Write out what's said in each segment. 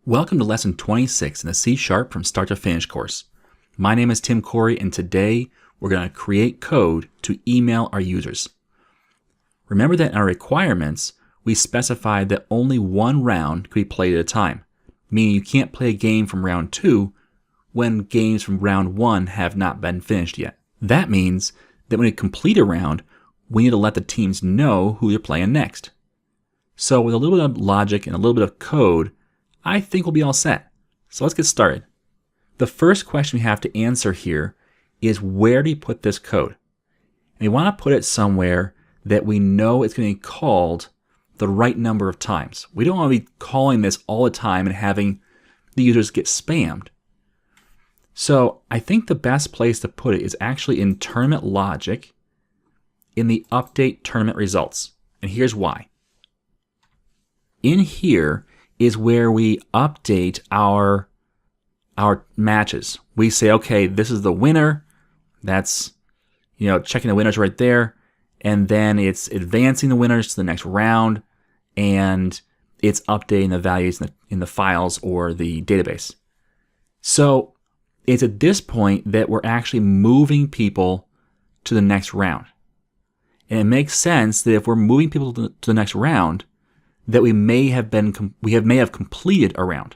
Welcome to Lesson 26 in the C# from Start to Finish course. My name is Tim Corey, and today we're going to create code to email our users. Remember that in our requirements, we specified that only one round could be played at a time, meaning you can't play a game from round 2 when games from round 1 have not been finished yet. That means that when we complete a round, we need to let the teams know who they're playing next. So with a little bit of logic and a little bit of code, I think we'll be all set. So let's get started. The first question we have to answer here is, where do you put this code? And we want to put it somewhere that we know it's going to be called the right number of times. We don't want to be calling this all the time and having the users get spammed. So I think the best place to put it is actually in tournament logic in the update tournament results. And here's why. In here is where we update our matches. We say, okay, this is the winner. That's, checking the winners right there. And then it's advancing the winners to the next round, and it's updating the values in the files or the database. So it's at this point that we're actually moving people to the next round. And it makes sense that if we're moving people to the next round, that we may have completed a round.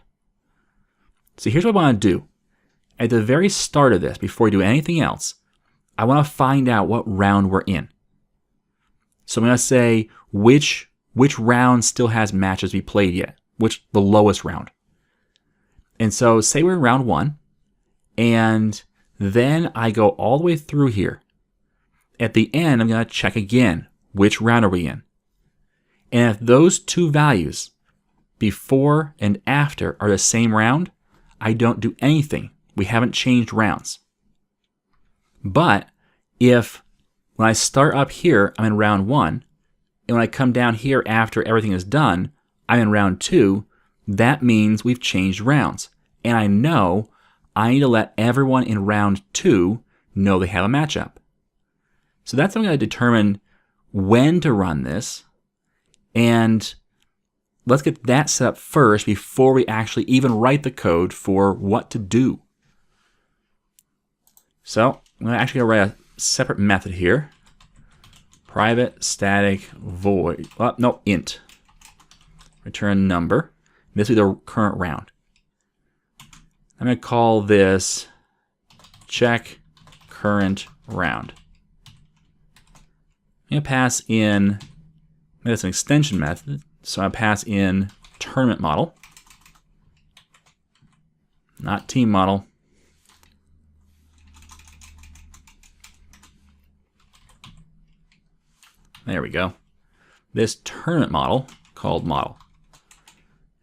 So here's what I want to do. At the very start of this, before we do anything else, I want to find out what round we're in. So I'm going to say which round still has matches to be played yet, the lowest round. And so say we're in round 1, and then I go all the way through here. At the end, I'm going to check again, which round are we in? And if those two values, before and after, are the same round, I don't do anything. We haven't changed rounds. But if when I start up here, I'm in round 1, and when I come down here after everything is done, I'm in round 2, that means we've changed rounds. And I know I need to let everyone in round 2 know they have a matchup. So that's how I'm going to determine when to run this. And let's get that set up first before we actually even write the code for what to do. So I'm actually going to write a separate method here. Private static void, int. Return number. This will be the current round. I'm going to call this check current round. I'm going to pass in, that's an extension method, so I pass in tournament model, not team model. There we go. This tournament model called model.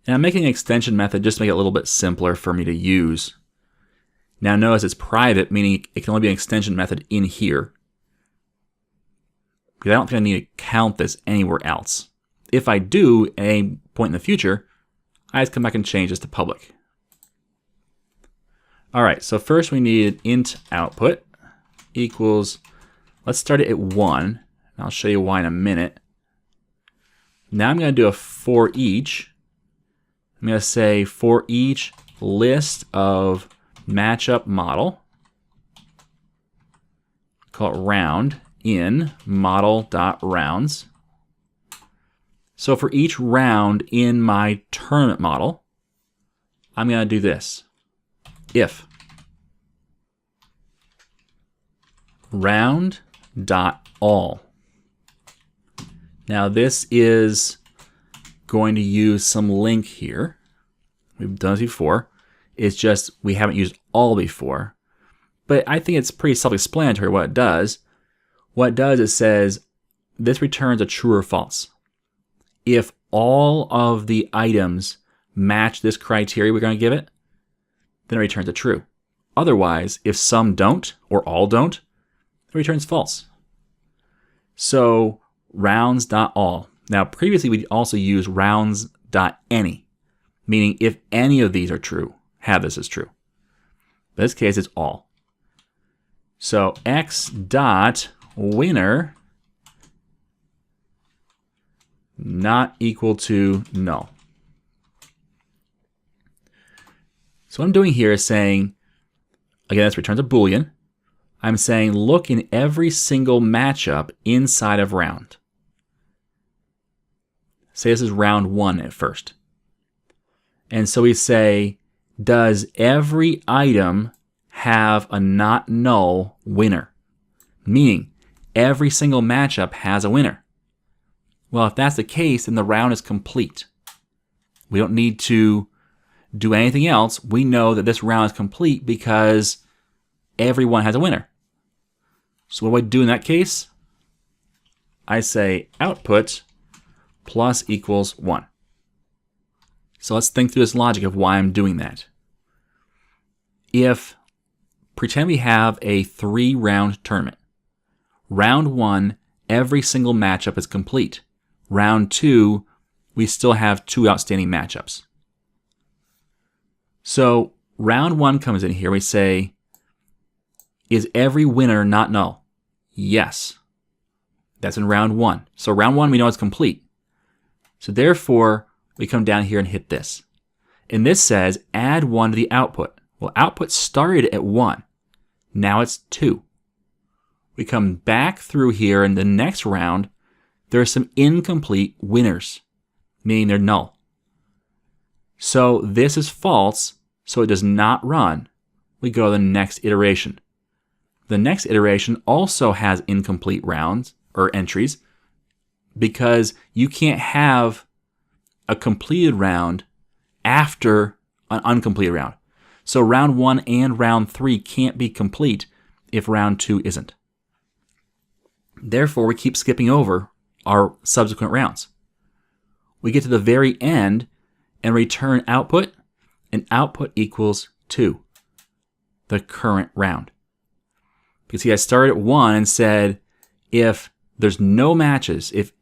And I'm making an extension method just to make it a little bit simpler for me to use. Now notice it's private, meaning it can only be an extension method in here, because I don't think I need to count this anywhere else. If I do at any point in the future, I just come back and change this to public. All right, so first we need int output equals, let's start it at 1, and I'll show you why in a minute. Now I'm going to do a for each. I'm going to say for each list of matchup model, call it round, in model.rounds. So for each round in my tournament model, I'm going to do this. If round.all. Now this is going to use some link here. We've done this before. It's just we haven't used all before. But I think it's pretty self-explanatory what it does. What it does is says this returns a true or false. If all of the items match this criteria we're going to give it, then it returns a true. Otherwise, if some don't or all don't, it returns false. So rounds.all. Now previously we also used rounds.any, meaning if any of these are true, have this as true. In this case, it's all. So x.winner not equal to null. So what I'm doing here is saying, again, this returns a Boolean. I'm saying look in every single matchup inside of round. Say this is round 1 at first. And so we say, does every item have a not null winner? Meaning, every single matchup has a winner. Well, if that's the case, then the round is complete. We don't need to do anything else. We know that this round is complete because everyone has a winner. So what do I do in that case? I say output plus equals 1. So let's think through this logic of why I'm doing that. Pretend we have a 3-round tournament. Round 1, every single matchup is complete. Round 2, we still have 2 outstanding matchups. So round 1 comes in here. We say, is every winner not null? Yes. That's in round 1. So round 1 we know it's complete. So therefore, we come down here and hit this. And this says add 1 to the output. Well, output started at 1. Now it's 2. We come back through here in the next round. There are some incomplete winners, meaning they're null. So this is false, so it does not run. We go to the next iteration. The next iteration also has incomplete rounds or entries because you can't have a completed round after an uncompleted round. So round 1 and round 3 can't be complete if round 2 isn't. Therefore, we keep skipping over our subsequent rounds. We get to the very end and return output, and output equals 2, the current round. Because see, I started at 1 and said, if there's no matches, if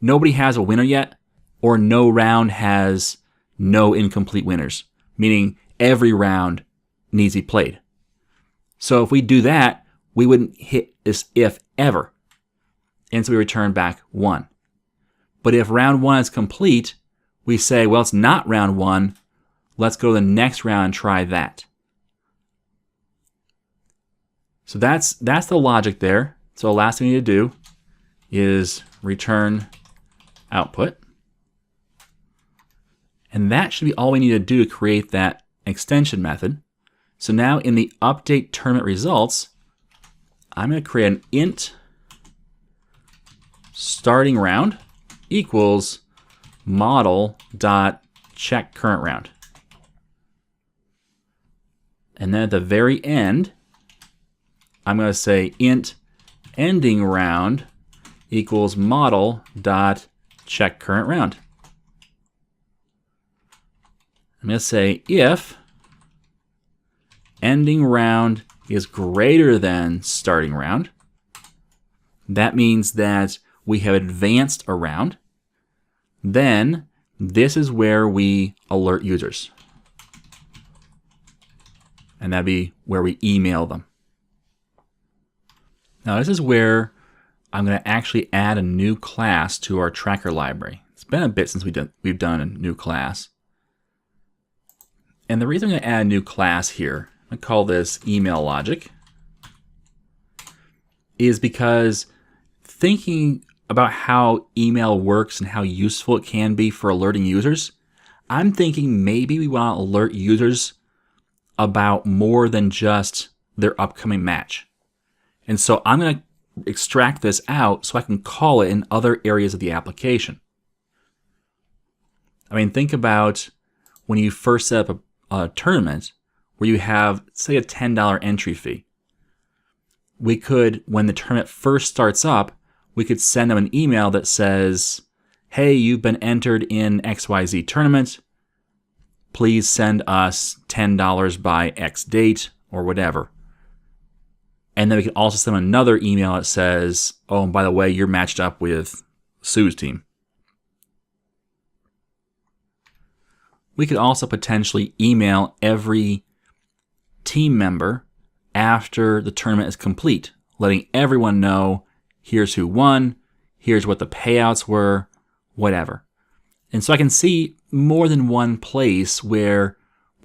nobody has a winner yet, or no round has no incomplete winners, meaning every round needs to be played. So if we do that, we wouldn't hit this if ever. And so we return back 1. But if round 1 is complete, we say, well, it's not round 1. Let's go to the next round and try that. So that's the logic there. So the last thing we need to do is return output. And that should be all we need to do to create that extension method. So now in the update tournament results, I'm going to create an int starting round equals model.check current round. And then at the very end, I'm going to say int ending round equals model.check current round. I'm going to say if ending round is greater than starting round, that means that we have advanced a round, then this is where we alert users. And that'd be where we email them. Now this is where I'm going to actually add a new class to our tracker library. It's been a bit since we've done a new class. And the reason I'm going to add a new class here, I'm going to call this email logic, is because thinking about how email works and how useful it can be for alerting users, I'm thinking maybe we want to alert users about more than just their upcoming match. And so I'm going to extract this out so I can call it in other areas of the application. I mean, think about when you first set up a tournament where you have, say, a $10 entry fee. We could, when the tournament first starts up, we could send them an email that says, hey, you've been entered in XYZ tournament. Please send us $10 by X date or whatever. And then we can also send them another email that says, oh, and by the way, you're matched up with Sue's team. We could also potentially email every team member after the tournament is complete, letting everyone know, here's who won, here's what the payouts were, whatever. And so I can see more than one place where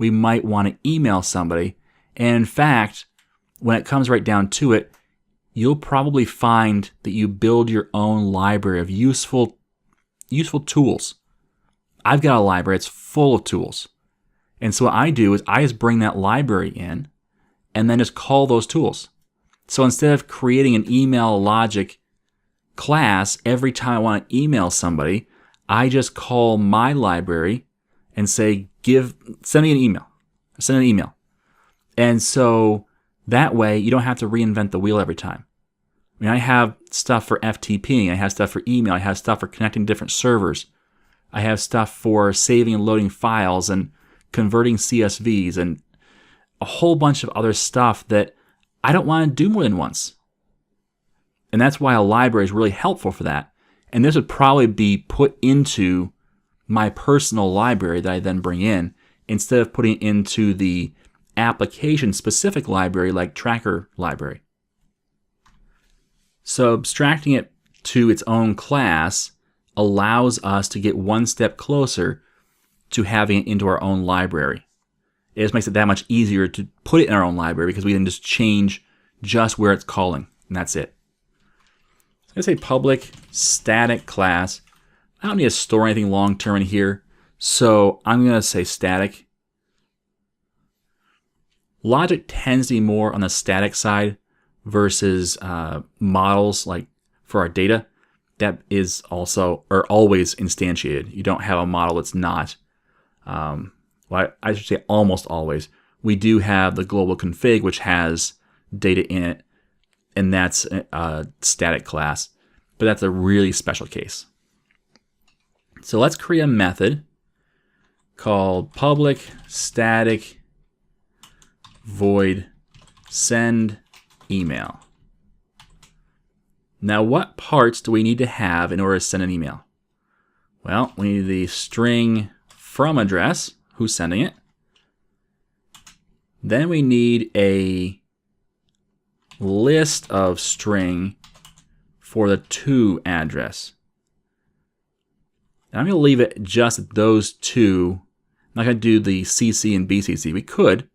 we might want to email somebody. And in fact, when it comes right down to it, you'll probably find that you build your own library of useful tools. I've got a library that's full of tools. And so what I do is I just bring that library in and then just call those tools. So instead of creating an email logic class every time I want to email somebody, I just call my library and say, send me an email. Send an email. And so that way you don't have to reinvent the wheel every time. I mean, I have stuff for FTPing, I have stuff for email, I have stuff for connecting different servers. I have stuff for saving and loading files and converting CSVs and a whole bunch of other stuff that I don't want to do more than once. And that's why a library is really helpful for that. And this would probably be put into my personal library that I then bring in instead of putting it into the application-specific library like Tracker library. So abstracting it to its own class allows us to get one step closer to having it into our own library. It just makes it that much easier to put it in our own library because we can just change just where it's calling, and that's it. So I'm going to say public static class. I don't need to store anything long-term in here, so I'm going to say static. Logic tends to be more on the static side versus models like for our data. That is also or always instantiated. You don't have a model that's not. Well, I should say almost always. We do have the global config, which has data in it, and that's a static class, but that's a really special case. So let's create a method called public static void send email. Now, what parts do we need to have in order to send an email? Well, we need the string from address, who's sending it. Then we need a list of string for the to address. And I'm going to leave it just those two. I'm not going to do the CC and BCC. We could,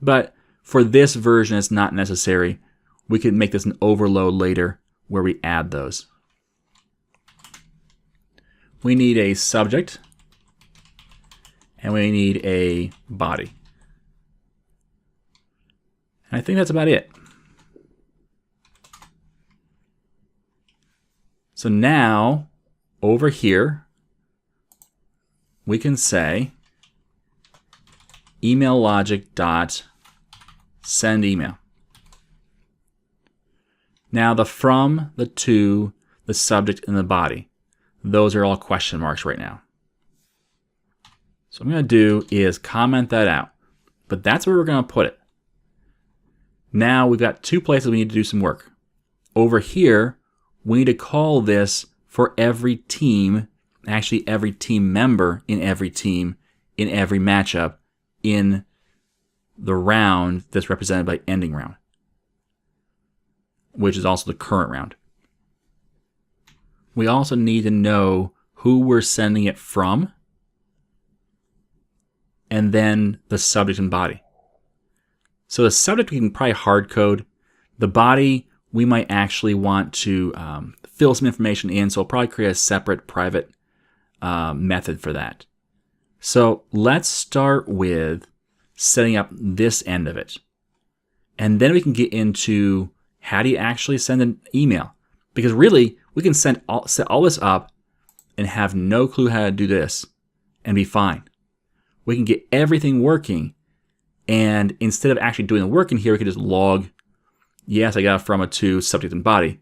but for this version, it's not necessary. We could make this an overload later where we add those. We need a subject, and we need a body. And I think that's about it. So now, over here, we can say email logic dot send email. Now the from, the to, the subject, and the body, those are all question marks right now. So what I'm going to do is comment that out. But that's where we're going to put it. Now we've got two places we need to do some work. Over here, we need to call this for every team, actually every team member in every team, in every matchup, in the round that's represented by ending round, which is also the current round. We also need to know who we're sending it from, and then the subject and body. So the subject we can probably hard code. The body we might actually want to fill some information in, so we'll probably create a separate private method for that. So let's start with setting up this end of it. And then we can get into how do you actually send an email? Because really, we can set all this up and have no clue how to do this and be fine. We can get everything working, and instead of actually doing the work in here, we can just log, yes, I got it from a to, subject and body.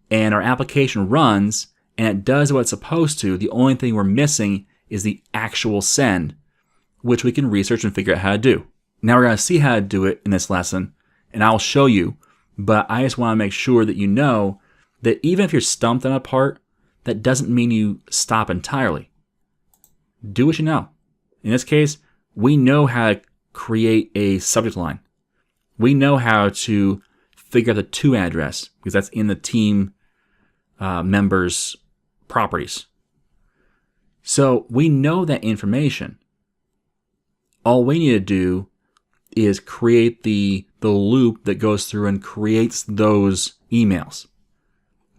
And our application runs, and it does what it's supposed to. The only thing we're missing is the actual send, which we can research and figure out how to do. Now we're going to see how to do it in this lesson, and I'll show you, but I just want to make sure that you know that even if you're stumped on a part, that doesn't mean you stop entirely. Do what you know. In this case, we know how to create a subject line. We know how to figure out the to address because that's in the team members' properties. So we know that information. all we need to do is create the loop that goes through and creates those emails.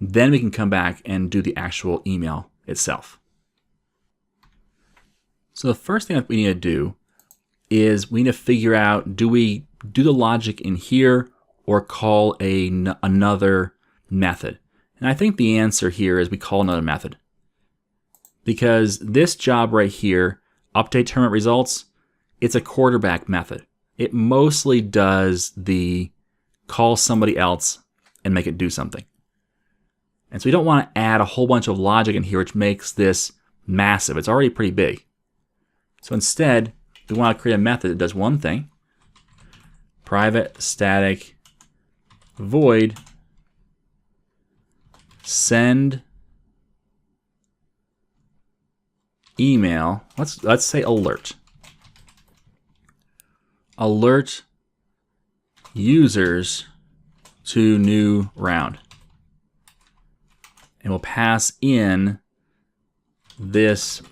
Then we can come back and do the actual email itself. So the first thing that we need to do is we need to figure out, do we do the logic in here or call another method? And I think the answer here is we call another method. Because this job right here, update tournament results, it's a quarterback method. It mostly does the call somebody else and make it do something. And so we don't want to add a whole bunch of logic in here, which makes this massive. It's already pretty big. So instead, we want to create a method that does one thing. Private static void send email. Let's say alert. Alert users to new round. And we'll pass in this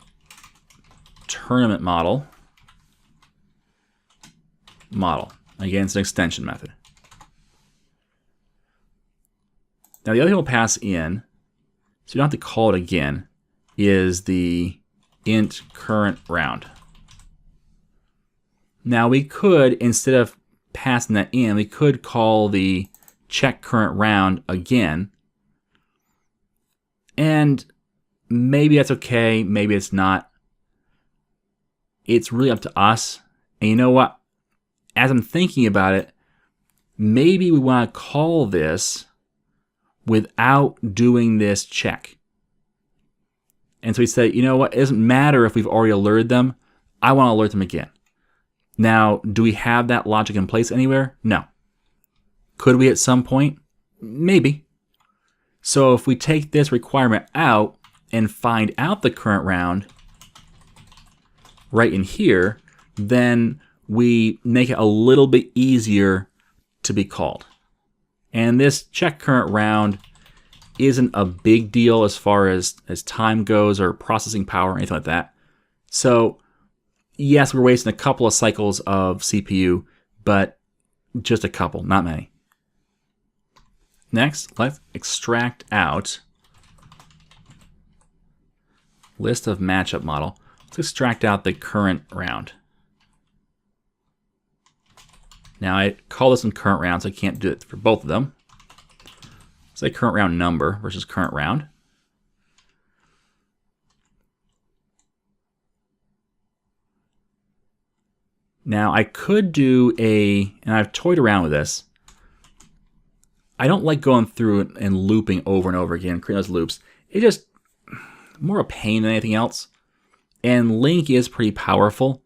tournament model. Again, it's an extension method. Now the other thing we'll pass in, so you don't have to call it again, is the int current round. Now we could, instead of passing that in, we could call the check current round again. And maybe that's okay, maybe it's not. It's really up to us. And you know what? As I'm thinking about it, maybe we want to call this without doing this check. And so we say, you know what? It doesn't matter if we've already alerted them. I want to alert them again. Now, do we have that logic in place anywhere? No. Could we at some point? Maybe. So if we take this requirement out and find out the current round right in here, then we make it a little bit easier to be called. And this check current round isn't a big deal as far as time goes or processing power or anything like that. So yes, we're wasting a couple of cycles of CPU, but just a couple, not many. Next, let's extract out list of matchup model. Let's extract out the current round. Now I call this one current round, so I can't do it for both of them. Say current round number versus current round. Now I could do and I've toyed around with this. I don't like going through and looping over and over again, creating those loops. It's just more a pain than anything else. And link is pretty powerful.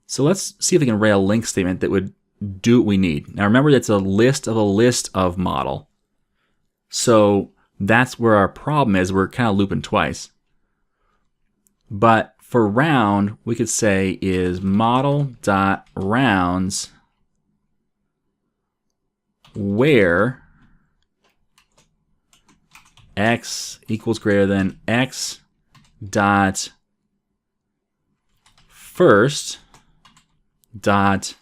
So let's see if we can write a link statement that would do what we need. Now remember, that's a list of model. So that's where our problem is. We're kind of looping twice. But for round, we could say is model.rounds where x equals greater than x dot first dot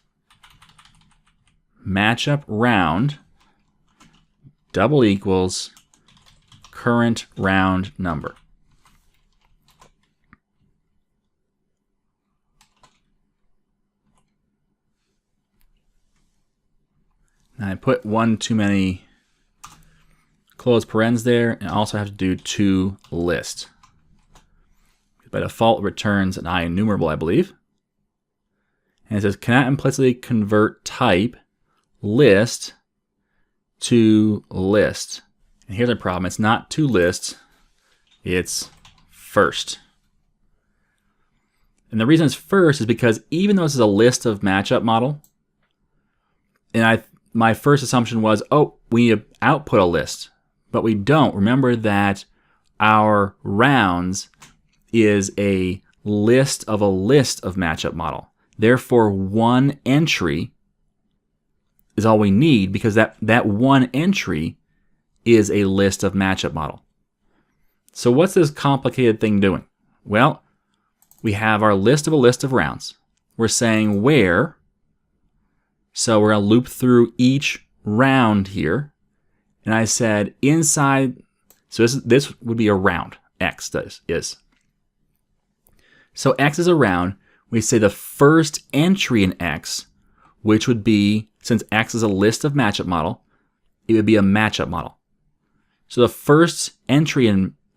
matchup round double equals current round number. Now I put one too many close parens there, and I also have to do to list. By default, it returns an IEnumerable, I believe. And it says cannot implicitly convert type list to list. And here's the problem. It's not to list, it's first. And the reason it's first is because even though this is a list of matchup model, and my first assumption was, oh, we need to output a list. But we don't. Remember that our rounds is a list of matchup model. Therefore, one entry is all we need, because that one entry is a list of matchup model. So what's this complicated thing doing? Well, we have our list of rounds. we're saying where. So we're going to loop through each round here. And I said inside, so this would be a round, X is. So X is a round. We say the first entry in X, which would be, since X is a list of matchup model, it would be a matchup model. So the first entry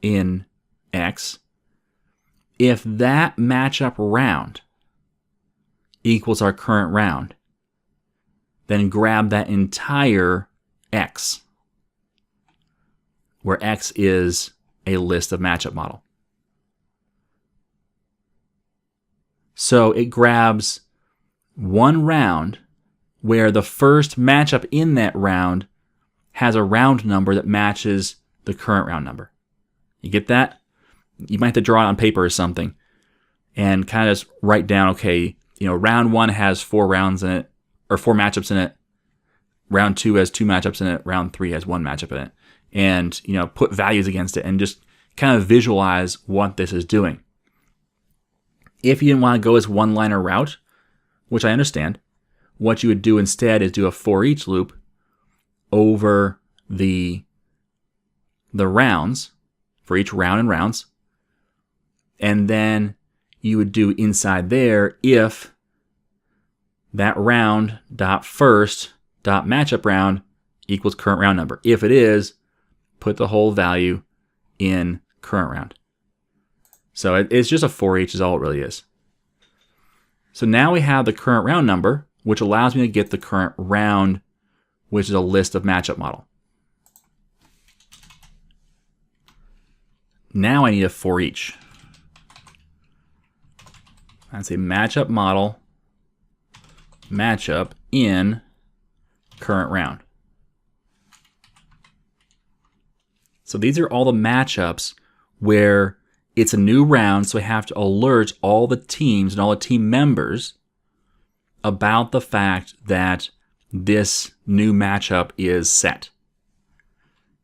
in X, if that matchup round equals our current round, then grab that entire X, where X is a list of matchup model. So it grabs one round where the first matchup in that round has a round number that matches the current round number. You get that? You might have to draw it on paper or something and kind of just write down, okay, round 1 has 4 rounds in it, or 4 matchups in it. Round 2 has 2 matchups in it. Round 3 has 1 matchup in it. And, put values against it and just kind of visualize what this is doing. If you didn't want to go as one-liner route, which I understand, what you would do instead is do a for each loop over the rounds, for each round and rounds. And then you would do inside there if that round dot first dot matchup round equals current round number. If it is, put the whole value in current round. So it's just a for each is all it really is. So now we have the current round number, which allows me to get the current round, which is a list of matchup model. Now I need a for each. I'd say matchup model, matchup in current round. So these are all the matchups where it's a new round, so I have to alert all the teams and all the team members about the fact that this new matchup is set.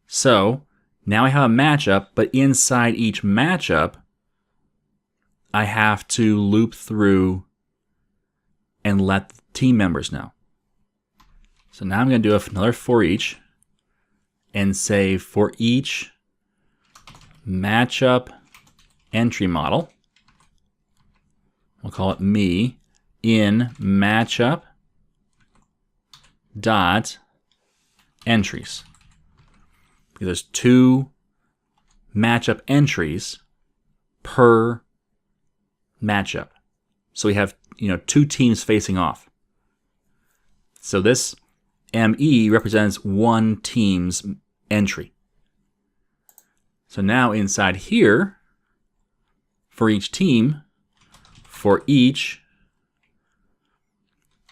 So now I have a matchup, but inside each matchup, I have to loop through and let the team members know. So now I'm going to do another for each and say for each matchup entry model, we'll call it me, in matchup dot entries. Because there's 2 matchup entries per matchup. So we have 2 teams facing off. So this ME represents one team's entry. So now inside here, for each team, for each,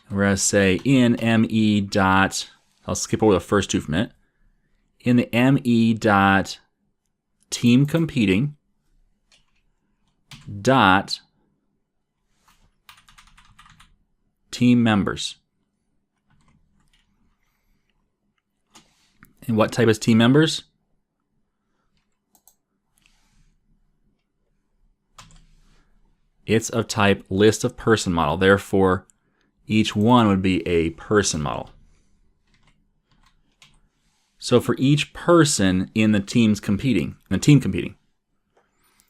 we're going to say in ME dot, I'll skip over the first 2 for a minute. In the ME dot team competing dot team members. And what type is team members? It's of type list of person model. Therefore, each one would be a person model. So for each person in the team competing.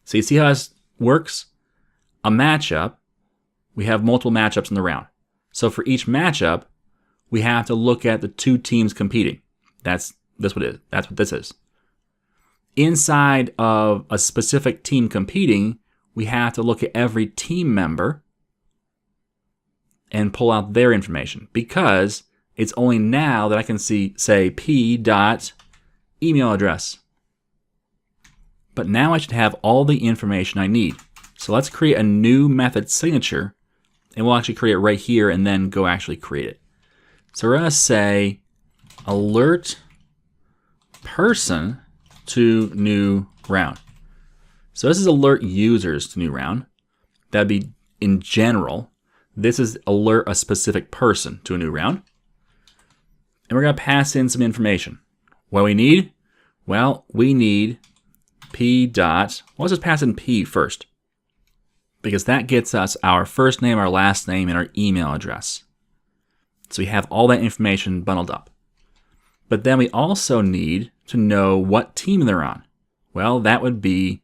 So you see how this works? A matchup, we have multiple matchups in the round. So for each matchup, we have to look at the 2 teams competing. That's what it is. That's what this is. Inside of a specific team competing, we have to look at every team member and pull out their information, because it's only now that I can say p dot email address. But now I should have all the information I need. So let's create a new method signature, and we'll actually create it right here and then go actually create it. So we're going to say alert person to new round. So this is alert users to new round. That'd be in general. This is alert a specific person to a new round. And we're going to pass in some information. What do we need? Well, we need p dot, let's just pass in p first. because that gets us our first name, our last name, and our email address. So we have all that information bundled up. But then we also need to know what team they're on. Well, that would be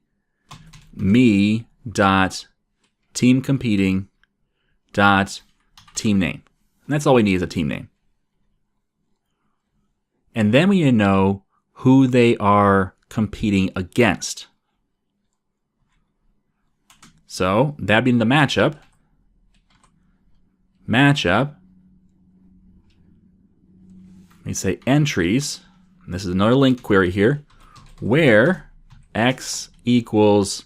me.teamcompeting.teamname. And that's all we need is a team name. And then we need to know who they are competing against. So that'd be in the matchup. Matchup. Let me say entries. And this is another link query here, where x equals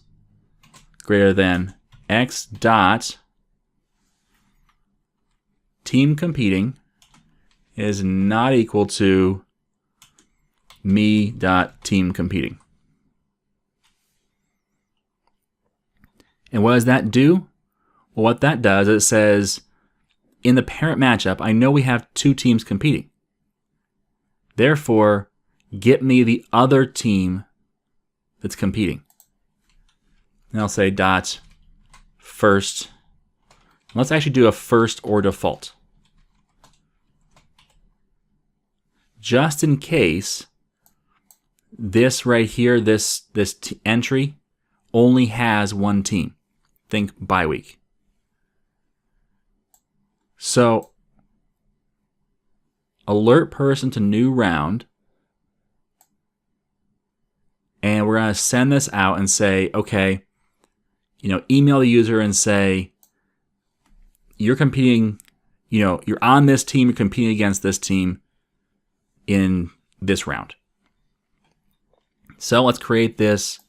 greater than x dot team competing is not equal to me dot team competing. And what does that do? Well, what that does, it says in the parent matchup, I know we have two teams competing. Therefore, get me the other team that's competing. And I'll say dot first. Let's actually do a first or default. Just in case this right here, this entry only has one team. Think bye week. So alert person to new round. And we're going to send this out and say, okay, email the user and say, you're competing, you're on this team, you're competing against this team in this round. So let's create this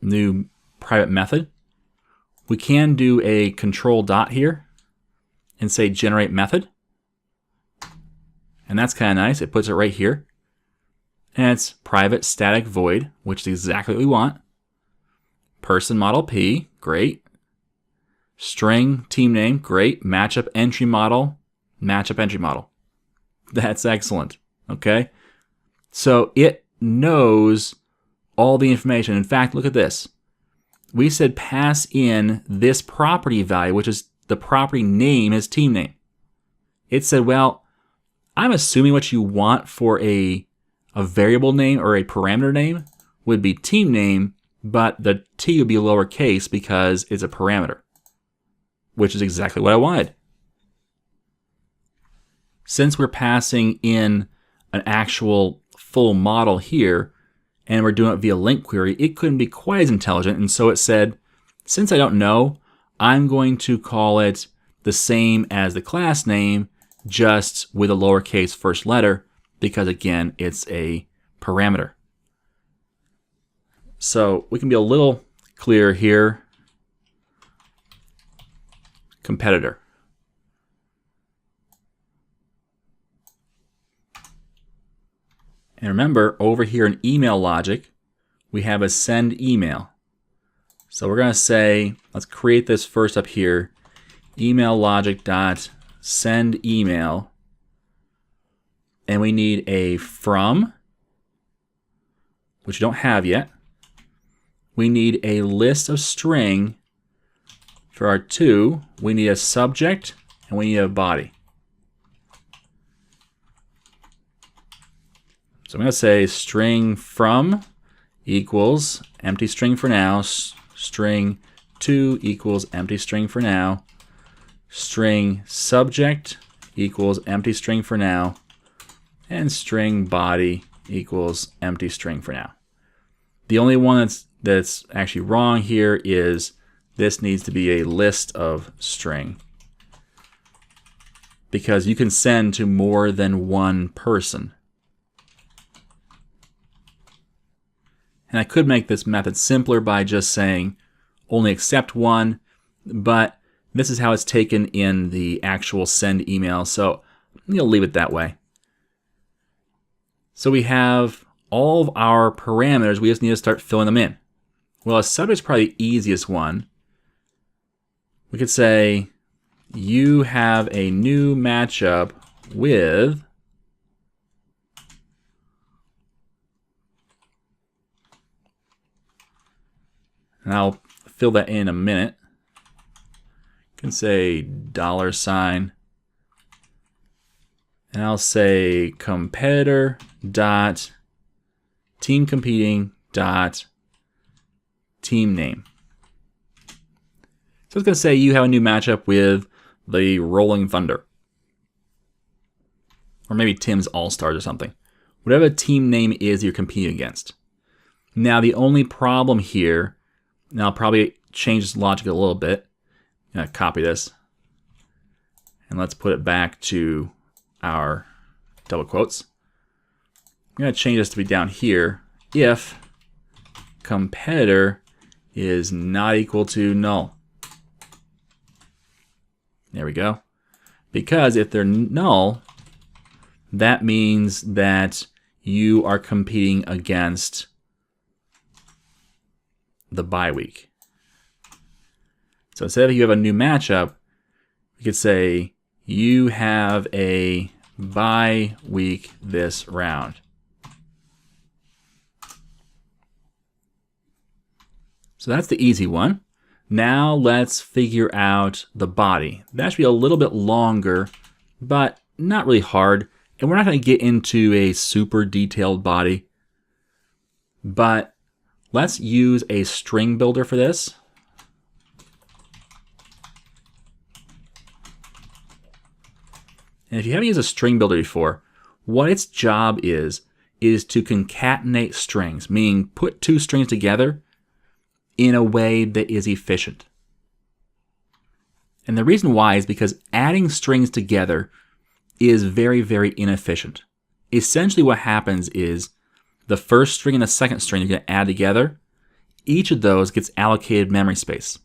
new private method. We can do a control dot here and say generate method. And that's kind of nice. It puts it right here. And it's private static void, which is exactly what we want. Person model P, great. String team name, great. Matchup entry model, matchup entry model. That's excellent. Okay. So it knows all the information. In fact, look at this. We said pass in this property value, which is the property name as team name. It said, well, I'm assuming what you want for a variable name or a parameter name would be team name, but the T would be lowercase because it's a parameter, which is exactly what I wanted. Since we're passing in an actual full model here, and we're doing it via link query, it couldn't be quite as intelligent. And so it said, since I don't know, I'm going to call it the same as the class name, just with a lowercase first letter, because again, it's a parameter. So we can be a little clearer here. Competitor. And remember, over here in email logic, we have a send email. So we're going to say, let's create this first up here, email logic dot send email. And we need a from, which we don't have yet. We need a list of string for our to. We need a subject and we need a body. So I'm going to say string from equals empty string for now, string to equals empty string for now, string subject equals empty string for now, and string body equals empty string for now. The only one that's actually wrong here is this needs to be a list of string, because you can send to more than one person. And I could make this method simpler by just saying only accept one, but this is how it's taken in the actual send email, so I'm going to leave it that way. So we have all of our parameters, we just need to start filling them in. Well, a subject is probably the easiest one. We could say, you have a new matchup with And I'll fill that in a minute. You can say $, and I'll say competitor dot team competing dot team name. So it's going to say you have a new matchup with the Rolling Thunder. Or maybe Tim's All-Stars or something. Whatever the team name is you're competing against. Now the only problem here, and I'll probably change this logic a little bit. I'm going to copy this. And let's put it back to our double quotes. I'm going to change this to be down here. If competitor is not equal to null. There we go. Because if they're null, that means that you are competing against the bye week. So instead of you have a new matchup, we could say you have a bye week this round. So that's the easy one. Now let's figure out the body. That should be a little bit longer, but not really hard. And we're not going to get into a super detailed body. But let's use a string builder for this. And if you haven't used a string builder before, what its job is to concatenate strings, meaning put two strings together in a way that is efficient. And the reason why is because adding strings together is very, very inefficient. Essentially what happens is the first string and the second string you're going to add together, each of those gets allocated memory space.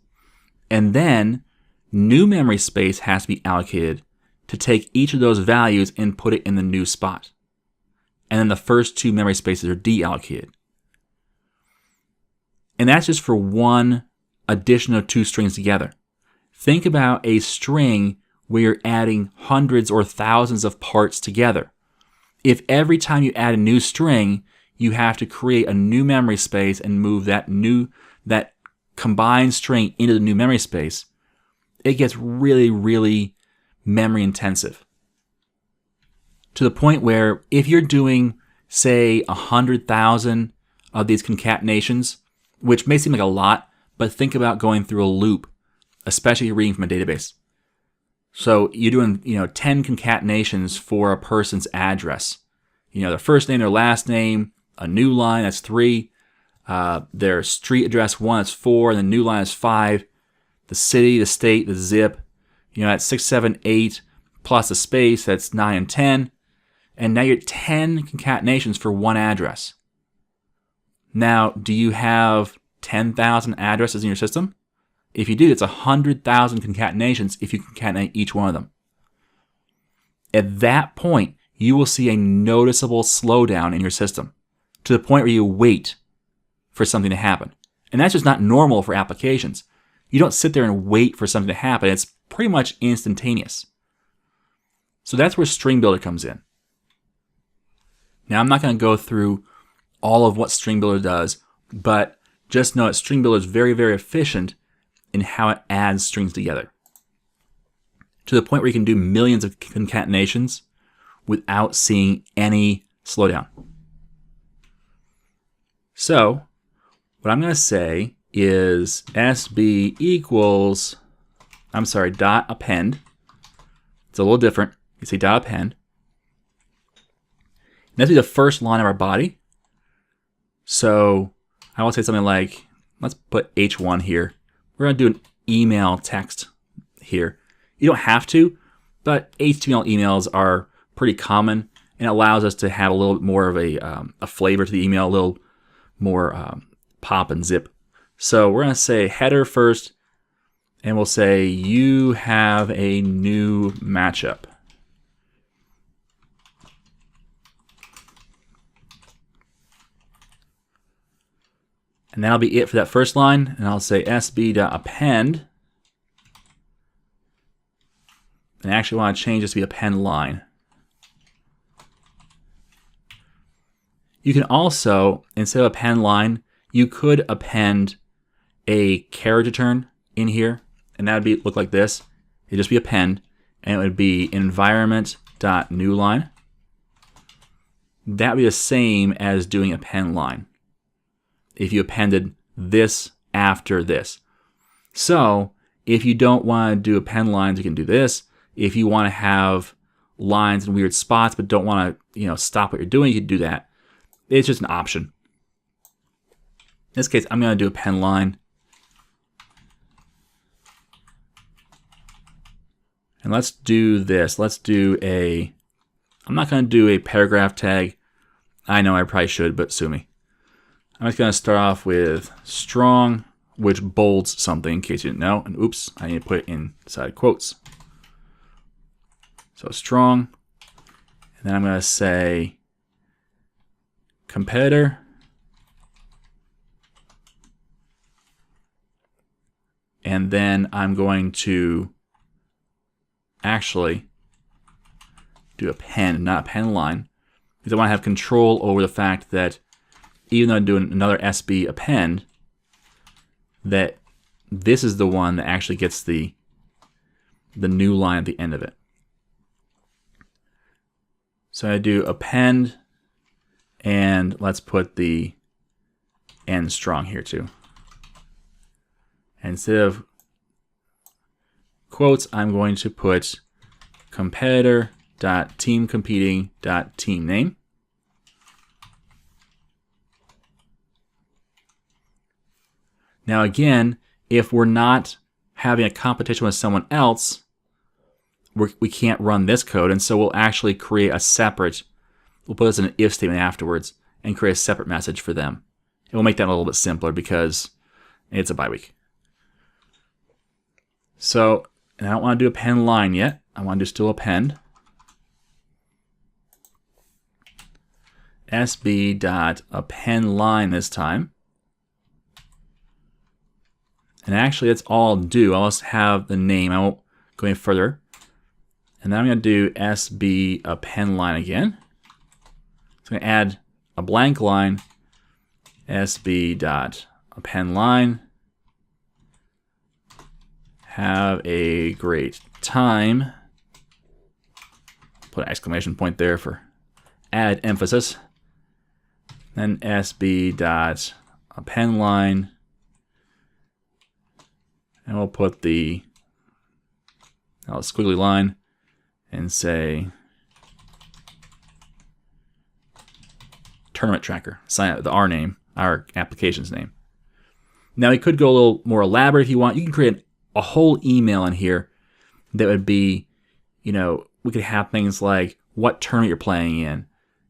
And then new memory space has to be allocated to take each of those values and put it in the new spot. And then the first two memory spaces are deallocated. And that's just for one addition of two strings together. Think about a string where you're adding hundreds or thousands of parts together. If every time you add a new string, you have to create a new memory space and move that combined string into the new memory space, it gets really, really memory intensive. To the point where if you're doing, say, 100,000 of these concatenations, which may seem like a lot, but think about going through a loop, especially if you're reading from a database. So you're doing, 10 concatenations for a person's address. Their first name, their last name, a new line, that's 3. Their street address 1, that's 4, and the new line is 5. The city, the state, the zip, that's 6, 7, 8, plus a space, that's 9 and 10. And now you're at 10 concatenations for one address. Now, do you have 10,000 addresses in your system? If you do, it's 100,000 concatenations if you concatenate each one of them. At that point, you will see a noticeable slowdown in your system to the point where you wait for something to happen. And that's just not normal for applications. You don't sit there and wait for something to happen. It's pretty much instantaneous. So that's where String Builder comes in. Now, I'm not going to go through all of what String Builder does, but just know that String Builder is very, very efficient in how it adds strings together. To the point where you can do millions of concatenations without seeing any slowdown. So, what I'm going to say is SB equals, dot append. It's a little different. You say dot append. And that'll be the first line of our body. So I will say something like, let's put H1 here. We're going to do an email text here. You don't have to, but HTML emails are pretty common, and it allows us to have a little bit more of a flavor to the email, a little more pop and zip. So we're going to say header first, and we'll say you have a new matchup. And that'll be it for that first line. And I'll say sb.append. And I actually want to change this to be append line. You can also, instead of append line, you could append a character return in here, and that would look like this. It'd just be append, and it would be environment.newline. That would be the same as doing append line if you appended this after this. So if you don't want to do append lines, you can do this. If you want to have lines in weird spots but don't want to, stop what you're doing, you can do that. It's just an option. In this case, I'm going to do append line. And let's do this. Let's do I'm not going to do a paragraph tag. I know I probably should, but sue me. I'm just going to start off with strong, which bolds something in case you didn't know. And oops, I need to put it inside quotes. So strong. And then I'm going to say competitor. And then I'm going to actually do append, not append line, because I want to have control over the fact that even though I'm doing another SB append, that this is the one that actually gets the new line at the end of it. So I do append, and let's put the end strong here too. And instead of quotes, I'm going to put competitor.teamcompeting.teamname. Now again, if we're not having a competition with someone else, we can't run this code, and so we'll actually create a separate, we'll put this in an if statement afterwards and create a separate message for them. And we'll make that a little bit simpler because it's a bye week. So, and I don't want to do append line yet. I want to do still append. SB.append line this time. And actually, that's all I'll do. I'll just have the name. I won't go any further. And then I'm going to do SB append line again. So I'm going to add a blank line. SB.append line. Have a great time. Put an exclamation point there for added emphasis. Then SB.append line. And we'll put the squiggly line and say tournament tracker. Sign our name, our application's name. Now you could go a little more elaborate if you want. You can create a whole email in here that would be, we could have things like what tournament you're playing in,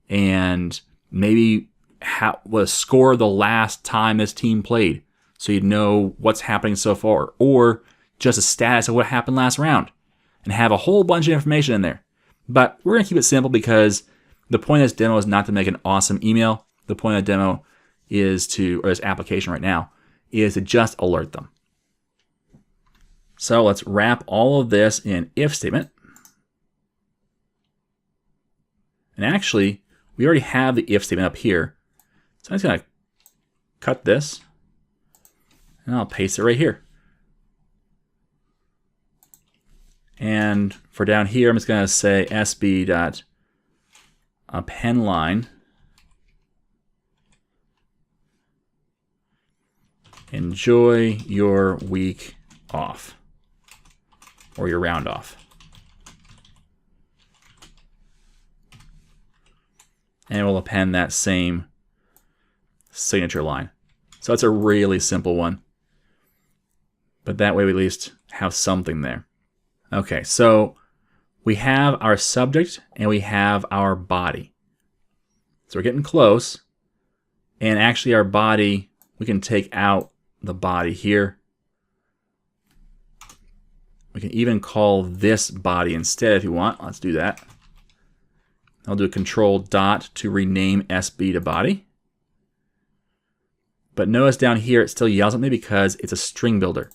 and maybe what a score the last time this team played, so you'd know what's happening so far, or just a status of what happened last round, and have a whole bunch of information in there. But we're going to keep it simple because the point of this demo is not to make an awesome email. The point of the demo is or this application right now, is to just alert them. So let's wrap all of this in an if statement. And actually, we already have the if statement up here. So I'm just going to cut this, and I'll paste it right here. And for down here, I'm just going to say SB.append line. Enjoy your week off, or your round off. And we'll append that same signature line. So that's a really simple one. But that way we at least have something there. Okay, so we have our subject and we have our body. So we're getting close. And actually our body, we can take out the body here. We can even call this body instead if you want. Let's do that. I'll do a control dot to rename SB to body. But notice down here it still yells at me because it's a string builder.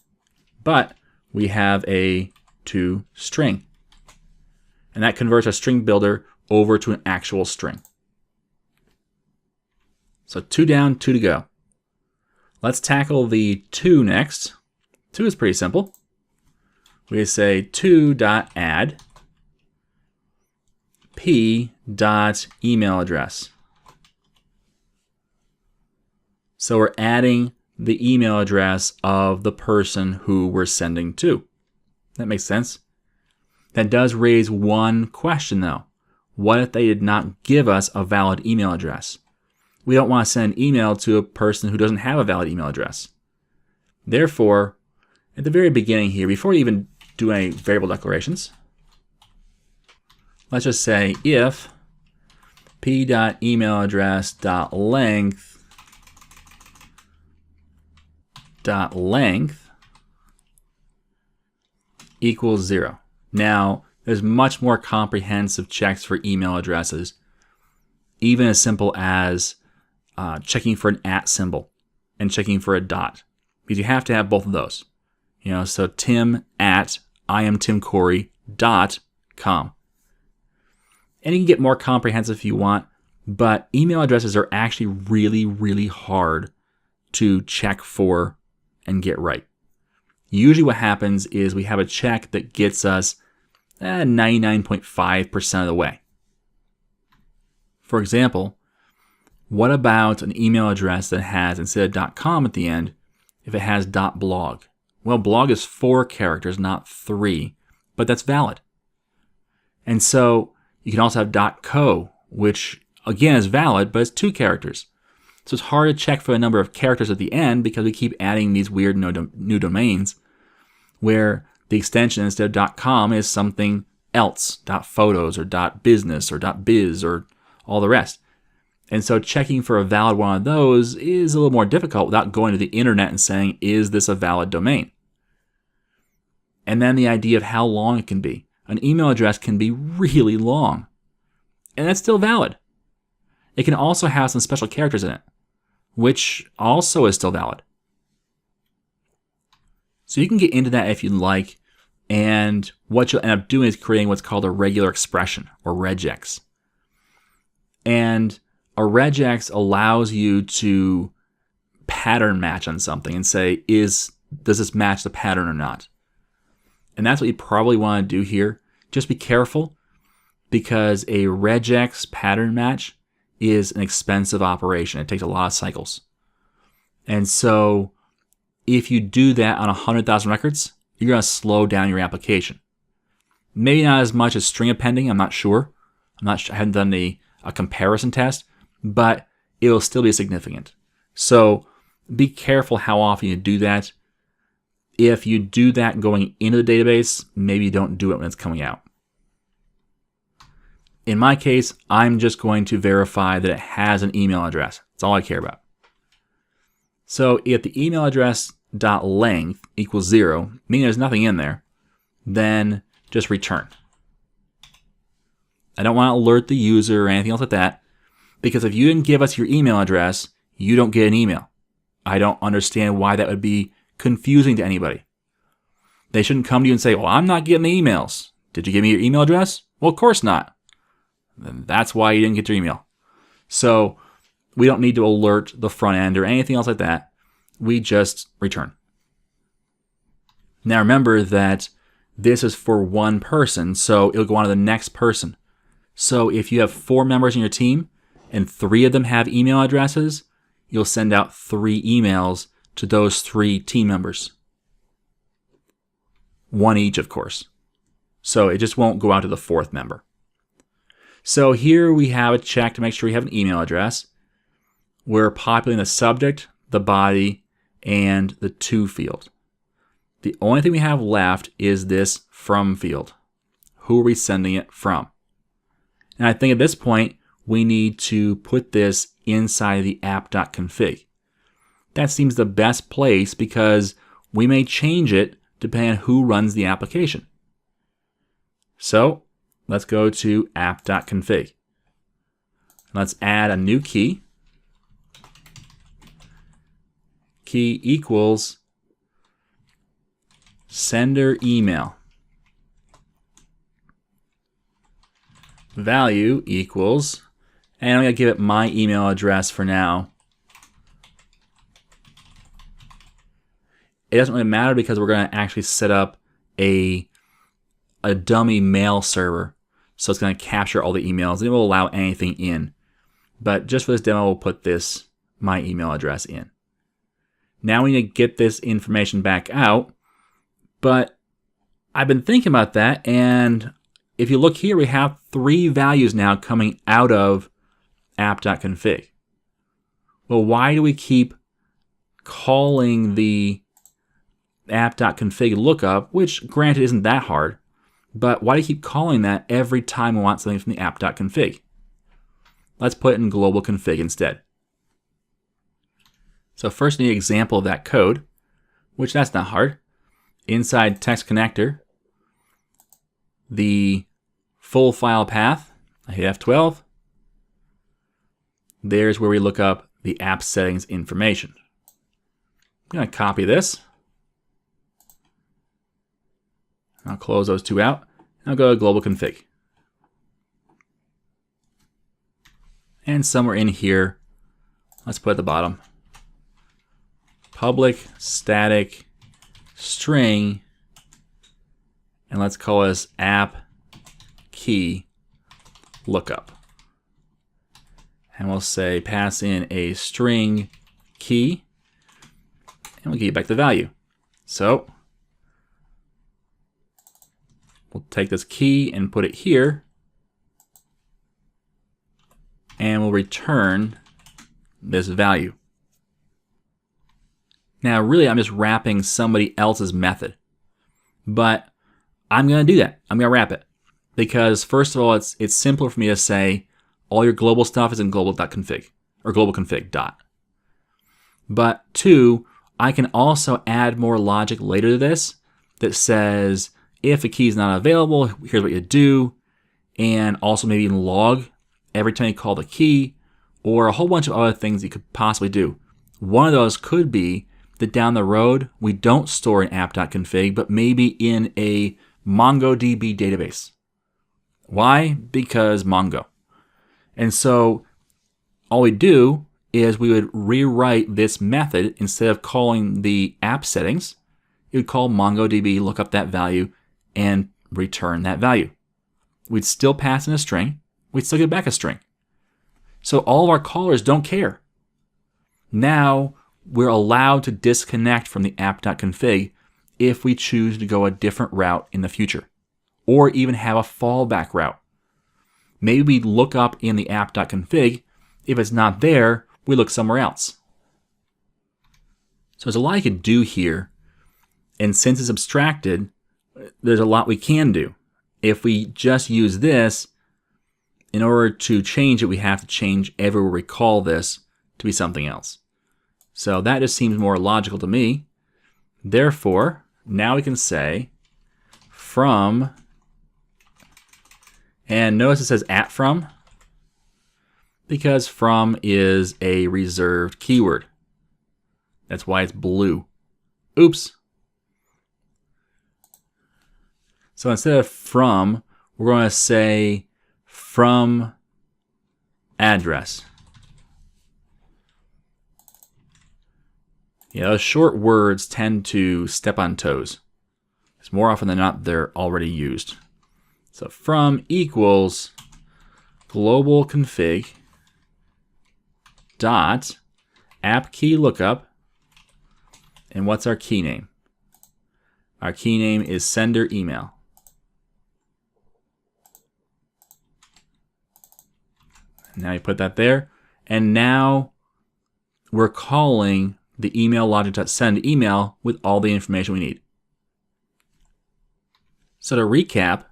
But we have a toString. And that converts a string builder over to an actual string. So 2 down, 2 to go. Let's tackle the to next. To is pretty simple. We say to.add p.email address. So we're adding the email address of the person who we're sending to. That makes sense. That does raise one question though. What if they did not give us a valid email address? We don't want to send an email to a person who doesn't have a valid email address. Therefore, at the very beginning here, before we even do any variable declarations, let's just say if p.emailaddress.length equals 0. Now, there's much more comprehensive checks for email addresses, even as simple as checking for an @ symbol and checking for a dot, because you have to have both of those. So tim@IamTimCorey.com. And you can get more comprehensive if you want, but email addresses are actually really, really hard to check for and get right. Usually what happens is we have a check that gets us 99.5% of the way. For example, what about an email address that has, instead of .com at the end, if it has .blog? Well, blog is 4 characters, not 3, but that's valid. And so you can also have .co, which again is valid, but it's 2 characters. So it's hard to check for the number of characters at the end because we keep adding these weird new domains where the extension instead of .com is something else, .photos or .business or .biz or all the rest. And so checking for a valid one of those is a little more difficult without going to the internet and saying, is this a valid domain? And then the idea of how long it can be. An email address can be really long, and that's still valid. It can also have some special characters in it, which also is still valid. So you can get into that if you'd like, and what you'll end up doing is creating what's called a regular expression, or regex. And a regex allows you to pattern match on something and say, does this match the pattern or not? And that's what you probably want to do here. Just be careful, because a regex pattern match is an expensive operation. It takes a lot of cycles. And so if you do that on 100,000 records, you're going to slow down your application. Maybe not as much as string appending, I'm not sure. I haven't done a comparison test, but it will still be significant. So be careful how often you do that. If you do that going into the database, maybe you don't do it when it's coming out. In my case, I'm just going to verify that it has an email address. That's all I care about. So if the email address .length equals 0, meaning there's nothing in there, then just return. I don't want to alert the user or anything else like that, because if you didn't give us your email address, you don't get an email. I don't understand why that would be confusing to anybody. They shouldn't come to you and say, well, I'm not getting the emails. Did you give me your email address? Well, of course not. Then that's why you didn't get your email. So we don't need to alert the front end or anything else like that. We just return. Now remember that this is for one person, so it'll go on to the next person. So if you have 4 members in your team and 3 of them have email addresses, you'll send out 3 emails to those 3 team members. 1 each, of course. So it just won't go out to the 4th member. So here we have a check to make sure we have an email address. We're populating the subject, the body, and the to field. The only thing we have left is this from field. Who are we sending it from? And I think at this point, we need to put this inside the app.config. That seems the best place because we may change it depending on who runs the application. So let's go to app.config. Let's add a new key. Key equals sender email. Value equals, and I'm going to give it my email address for now. it doesn't really matter because we're going to actually set up a dummy mail server. So it's going to capture all the emails and it will allow anything in. But just for this demo, we'll put my email address in. Now we need to get this information back out. But I've been thinking about that, and if you look here, we have 3 values now coming out of app.config. Well, why do we keep calling the app.config lookup, which granted isn't that hard, but why do you keep calling that every time we want something from the app.config? Let's put it in global config instead. So first we need an example of that code, which that's not hard. Inside text connector, the full file path, I hit F12. There's where we look up the app settings information. I'm going to copy this. I'll close those 2 out. I'll go to global config. And somewhere in here, let's put at the bottom, public static string, and let's call this app key lookup. And we'll say pass in a string key, and we'll give back the value. So we'll take this key and put it here, and we'll return this value. Now, really, I'm just wrapping somebody else's method, but I'm going to do that. I'm going to wrap it because, first of all, it's simpler for me to say all your global stuff is in global.config or global config dot. But 2, I can also add more logic later to this that says if a key is not available, here's what you do, and also maybe even log every time you call the key, or a whole bunch of other things you could possibly do. One of those could be that down the road, we don't store in app.config, but maybe in a MongoDB database. Why? Because Mongo. And so all we do is we would rewrite this method. Instead of calling the app settings, it would call MongoDB, look up that value, and return that value. We'd still pass in a string. We'd still get back a string. So all of our callers don't care. Now we're allowed to disconnect from the app.config if we choose to go a different route in the future, or even have a fallback route. Maybe we look up in the app.config. If it's not there, we look somewhere else. So there's a lot you could do here. And since it's abstracted, there's a lot we can do. If we just use this, in order to change it, we have to change everywhere we call this to be something else. So that just seems more logical to me. Therefore, now we can say from, and notice it says at from, because from is a reserved keyword. That's why it's blue. Oops. So instead of from, we're going to say from address. Yeah, those short words tend to step on toes. Because more often than not, they're already used. So from equals global config dot app key lookup. And what's our key name? Our key name is sender email. Now you put that there. And now we're calling the email logic.send email with all the information we need. So to recap,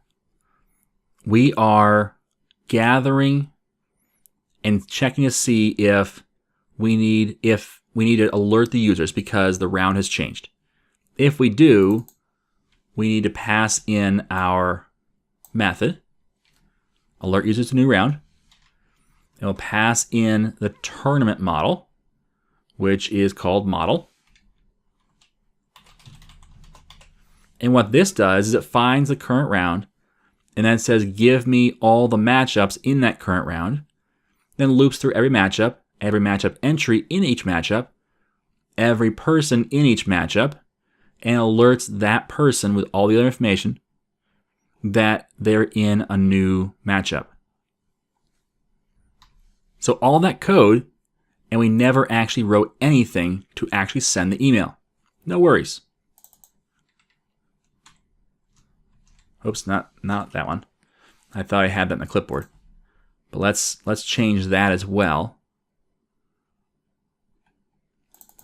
we are gathering and checking to see if we need to alert the users because the round has changed. If we do, we need to pass in our method, alert users to new round. It will pass in the tournament model, which is called model. And what this does is it finds the current round and then says, give me all the matchups in that current round. Then loops through every matchup entry in each matchup, every person in each matchup, and alerts that person with all the other information that they're in a new matchup. So all that code, and we never actually wrote anything to actually send the email. No worries. Oops, not that one. I thought I had that in the clipboard. But let's change that as well.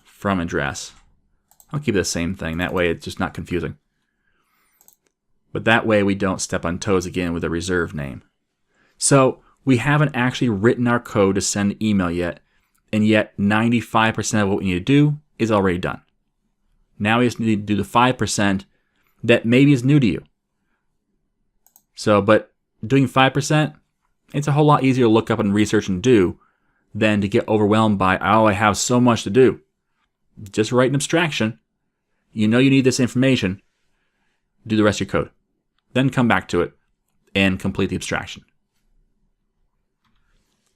From address. I'll keep it the same thing. That way it's just not confusing. But that way we don't step on toes again with a reserved name. So we haven't actually written our code to send email yet, and yet 95% of what we need to do is already done. Now we just need to do the 5% that maybe is new to you. So, but doing 5%, it's a whole lot easier to look up and research and do than to get overwhelmed by, oh, I have so much to do. Just write an abstraction. You know you need this information. Do the rest of your code. Then come back to it and complete the abstraction.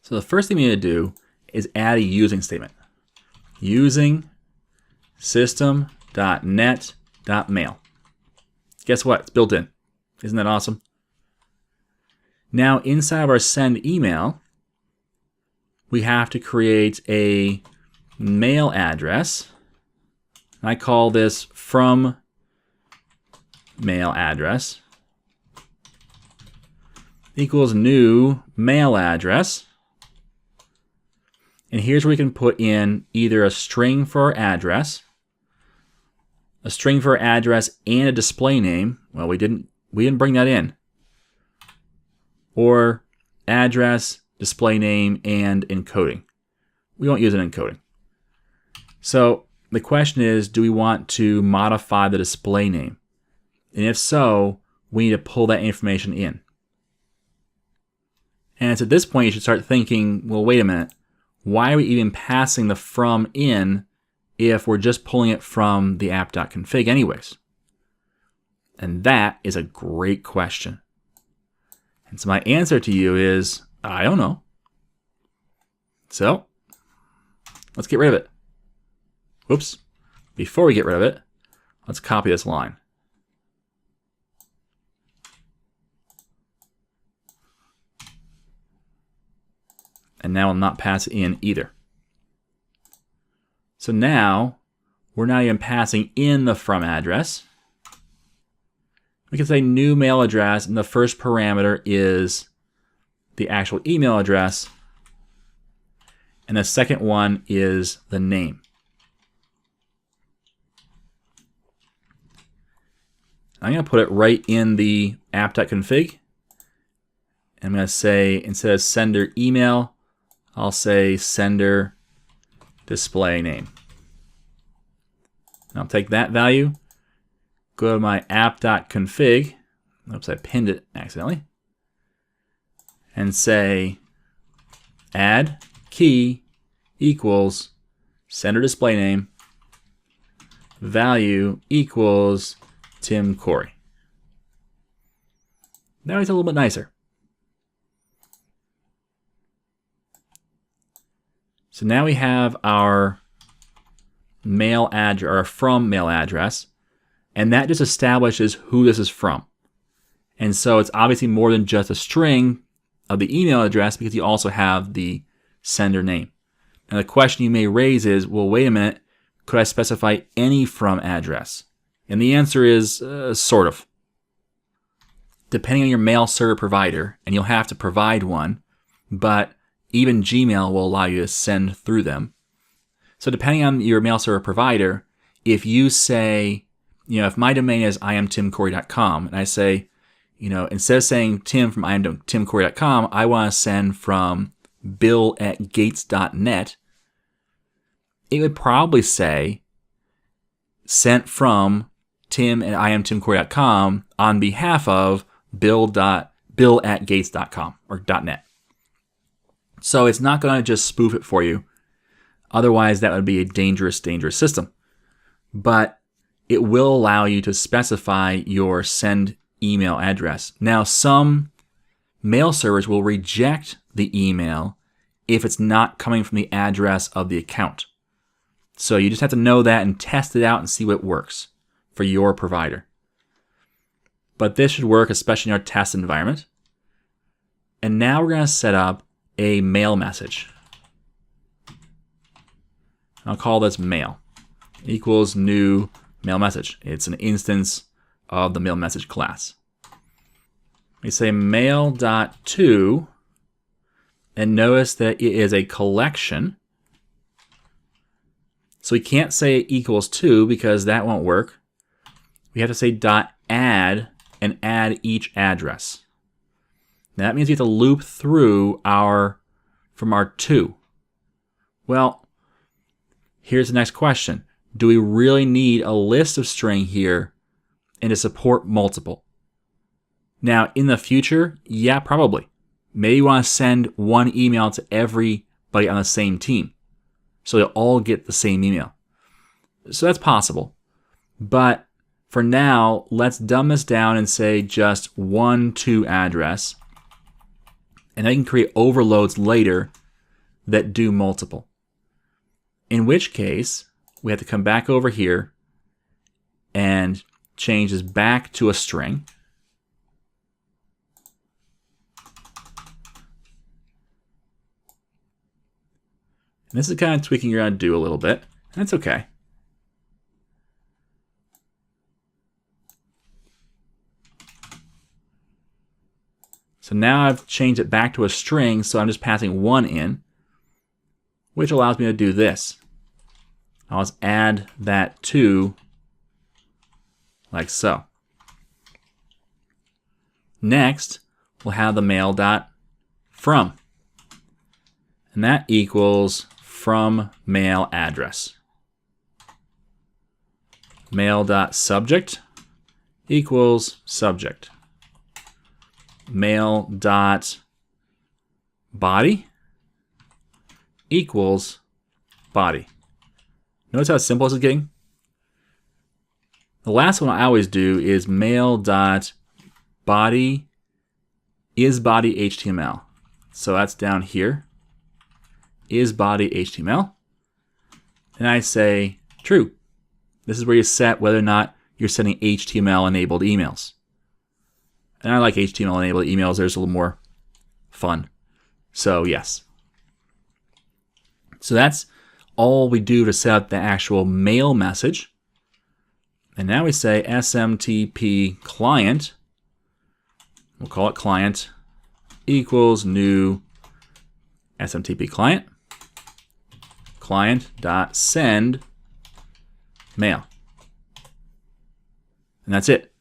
So the first thing we need to do is add a using statement. Using system.net.mail. Guess what? It's built in. Isn't that awesome? Now inside of our send email, we have to create a mail address. I call this from mail address equals new mail address. And here's where we can put in either a string for our address, a string for our address and a display name. Well, we didn't bring that in. Or address, display name, and encoding. We won't use an encoding. So the question is, do we want to modify the display name? And if so, we need to pull that information in. And it's at this point you should start thinking, well, wait a minute. Why are we even passing the from in if we're just pulling it from the app.config anyways? And that is a great question. And so my answer to you is, I don't know. So let's get rid of it. Oops. Before we get rid of it, let's copy this line. And now we'll not pass it in either. So now we're not even passing in the from address. We can say new mail address, and the first parameter is the actual email address, and the second one is the name. I'm going to put it right in the app.config. I'm going to say, instead of sender email, I'll say sender display name. And I'll take that value, go to my app.config, oops, I pinned it accidentally, and say add key equals sender display name, value equals Tim Corey. Now it's a little bit nicer. So now we have our mail address, or from mail address, and that just establishes who this is from. And so it's obviously more than just a string of the email address because you also have the sender name. Now the question you may raise is, well, wait a minute, could I specify any from address? And the answer is sort of. Depending on your mail server provider, and you'll have to provide one, but even Gmail will allow you to send through them. So depending on your mail server provider, if you say, if my domain is iamtimcorey.com, and I say, instead of saying Tim from iamtimcorey.com, I want to send from bill@gates.net, it would probably say sent from Tim at iamtimcorey.com on behalf of bill@gates.com or .net. So it's not going to just spoof it for you. Otherwise, that would be a dangerous, dangerous system. But it will allow you to specify your send email address. Now, some mail servers will reject the email if it's not coming from the address of the account. So you just have to know that and test it out and see what works. for your provider. But this should work, especially in our test environment. And now we're going to set up a mail message. I'll call this mail equals new mail message. It's an instance of the mail message class. We say mail.to, and notice that it is a collection. So we can't say equals to because that won't work. We have to say .add and add each address. Now that means we have to loop through from our to. Well, here's the next question. Do we really need a list of string here and to support multiple? Now, in the future, yeah, probably. Maybe you want to send one email to everybody on the same team, so they'll all get the same email. So that's possible. But for now, let's dumb this down and say just one to address. And I can create overloads later that do multiple. In which case, we have to come back over here and change this back to a string. And this is kind of tweaking you're going to do a little bit. That's okay. So now I've changed it back to a string, so I'm just passing one in, which allows me to do this. I'll just add that to like so. Next, we'll have the mail.from. And that equals from mail address. Mail.subject equals subject. Mail.body equals body. Notice how simple this is getting? The last one I always do is mail.body is body HTML. So that's down here. Is body HTML. And I say true. This is where you set whether or not you're sending HTML enabled emails. And I like HTML enabled emails. There's a little more fun. So yes. So that's all we do to set up the actual mail message. And now we say SMTP client. We'll call it client equals new SMTP client. Client.send mail. And that's it.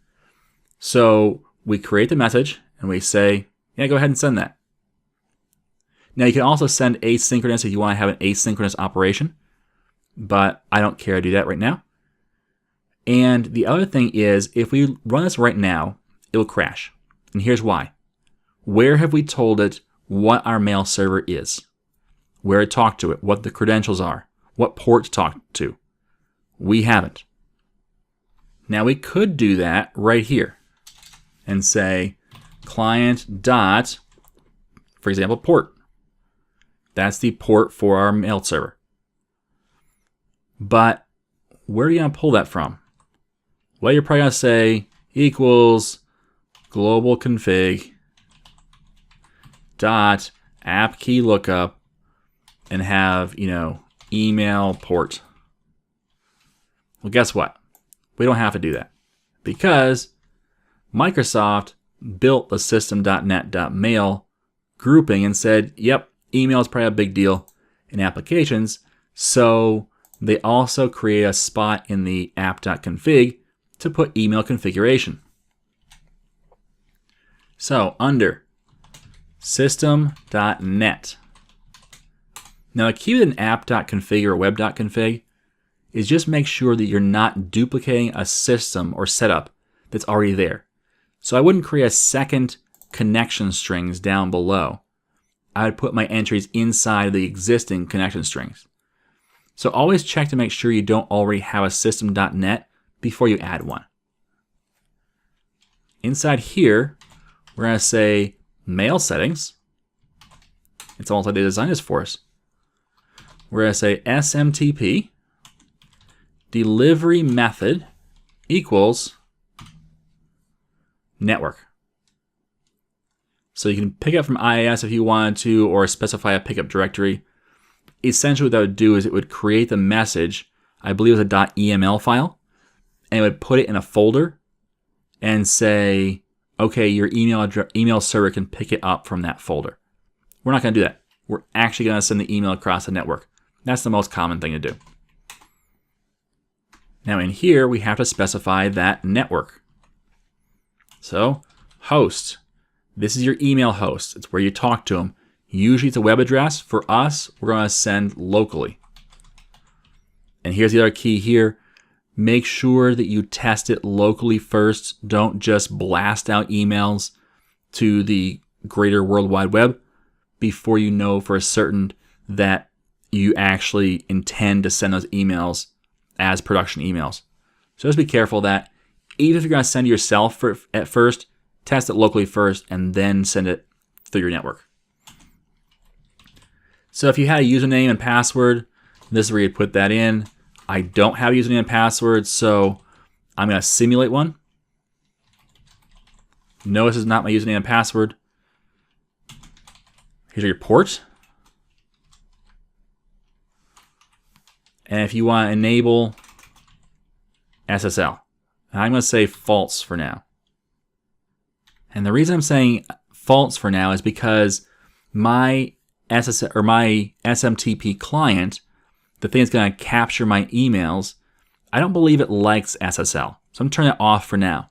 So we create the message and we say, yeah, go ahead and send that. Now you can also send asynchronous if you want to have an asynchronous operation, but I don't care to do that right now. And the other thing is, if we run this right now, it will crash. And here's why. Where have we told it what our mail server is? Where to talk to it, what the credentials are, what port to talk to? We haven't. Now we could do that right here and say client dot, for example, port. That's the port for our mail server. But where are you going to pull that from? Well, you're probably going to say equals global config dot app key lookup and have, email port. Well, guess what? We don't have to do that because Microsoft built the system.net.mail grouping and said, yep, email is probably a big deal in applications. So they also create a spot in the app.config to put email configuration. So under system.net. Now, the key with an app.config or web.config is just make sure that you're not duplicating a system or setup that's already there. So I wouldn't create a second connection strings down below. I would put my entries inside of the existing connection strings. So always check to make sure you don't already have a system.net before you add one. Inside here, we're going to say mail settings. It's almost like they designed this for us. We're going to say SMTP delivery method equals network. So you can pick up from IIS if you wanted to, or specify a pickup directory. Essentially what that would do is it would create the message, I believe it was a .eml file, and it would put it in a folder and say, okay, your email server can pick it up from that folder. We're not going to do that. We're actually going to send the email across the network. That's the most common thing to do. Now in here, we have to specify that network. So host, this is your email host. It's where you talk to them. Usually it's a web address. For us, we're going to send locally. And here's the other key here. Make sure that you test it locally first. Don't just blast out emails to the greater World Wide Web before you know for certain that you actually intend to send those emails as production emails. So just be careful of that. Even if you're going to send it yourself at first, test it locally first and then send it through your network. So if you had a username and password, this is where you put that in. I don't have a username and password, so I'm going to simulate one. No, this is not my username and password. Here's your port. And if you want to enable SSL, I'm going to say false for now. And the reason I'm saying false for now is because my SSL or my SMTP client, the thing that's going to capture my emails, I don't believe it likes SSL. So I'm turning it off for now.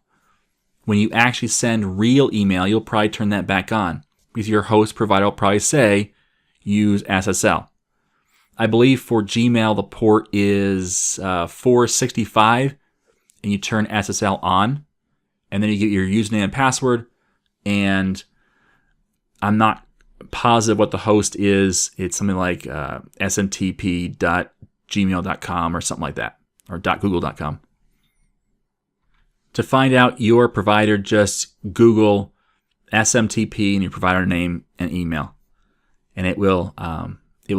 When you actually send real email, you'll probably turn that back on because your host provider will probably say use SSL. I believe for Gmail, the port is 465, and you turn SSL on, and then you get your username and password, and I'm not positive what the host is. It's something like smtp.gmail.com or something like that, or .google.com. To find out your provider, just Google SMTP and your provider name and email, and it will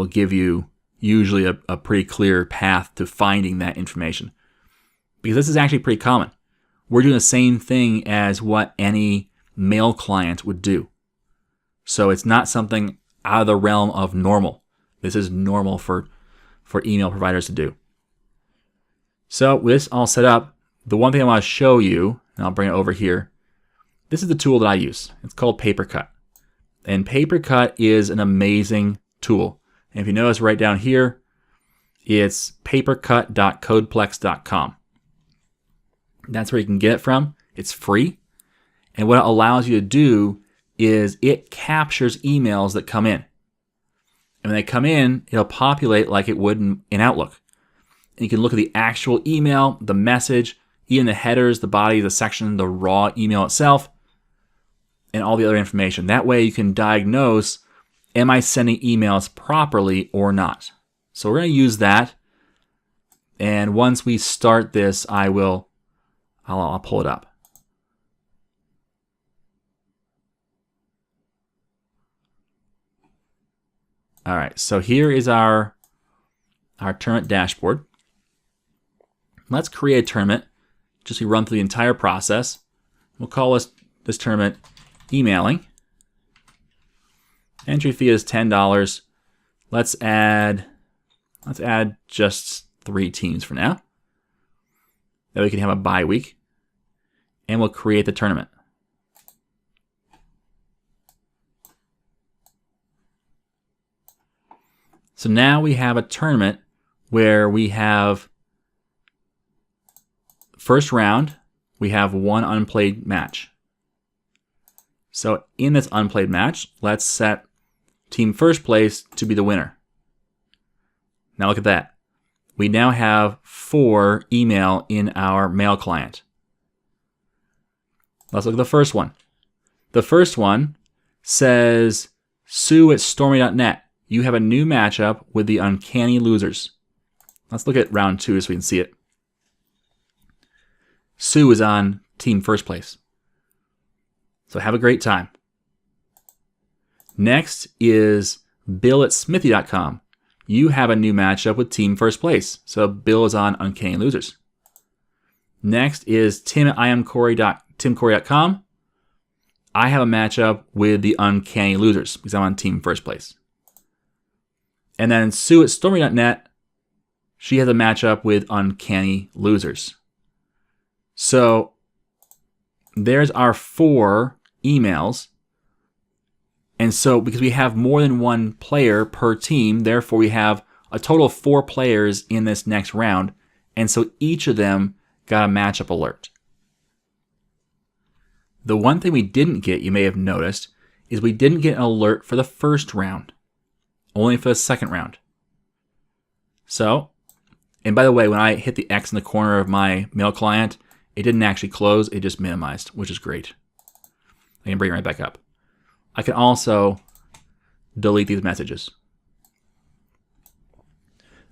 give you usually a pretty clear path to finding that information. Because this is actually pretty common. We're doing the same thing as what any mail client would do. So it's not something out of the realm of normal. This is normal for email providers to do. So with this all set up, the one thing I want to show you, and I'll bring it over here, this is the tool that I use. It's called Papercut. And Papercut is an amazing tool. And if you notice right down here, it's papercut.codeplex.com. That's where you can get it from. It's free. And what it allows you to do is it captures emails that come in. And when they come in, it'll populate like it would in Outlook. And you can look at the actual email, the message, even the headers, the body, the section, the raw email itself, and all the other information. That way you can diagnose, am I sending emails properly or not? So we're going to use that. And once we start this, I'll pull it up. All right, so here is our tournament dashboard. Let's create a tournament. Just run through the entire process. We'll call this tournament emailing. Entry fee is $10. Let's add just 3 teams for now. That we can have a bye week. And we'll create the tournament. So now we have a tournament where we have first round, we have 1 unplayed match. So in this unplayed match, let's set team first place to be the winner. Now look at that. We now have 4 email in our mail client. Let's look at the first one. The first one says, Sue at stormy.net. You have a new matchup with the Uncanny Losers. Let's look at round 2 so we can see it. Sue is on team first place. So have a great time. Next is Bill at smithy.com. You have a new matchup with team first place. So Bill is on Uncanny Losers. Next is tim@timcorey.com. I have a matchup with the Uncanny Losers because I'm on team first place. And then Sue at stormy.net, she has a matchup with Uncanny Losers. So there's our 4 emails. And so because we have more than one player per team, therefore we have a total of 4 players in this next round. And so each of them got a matchup alert. The one thing we didn't get, you may have noticed, is we didn't get an alert for the first round, only for the second round. So, and by the way, when I hit the X in the corner of my mail client, it didn't actually close, it just minimized, which is great. I can bring it right back up. I can also delete these messages.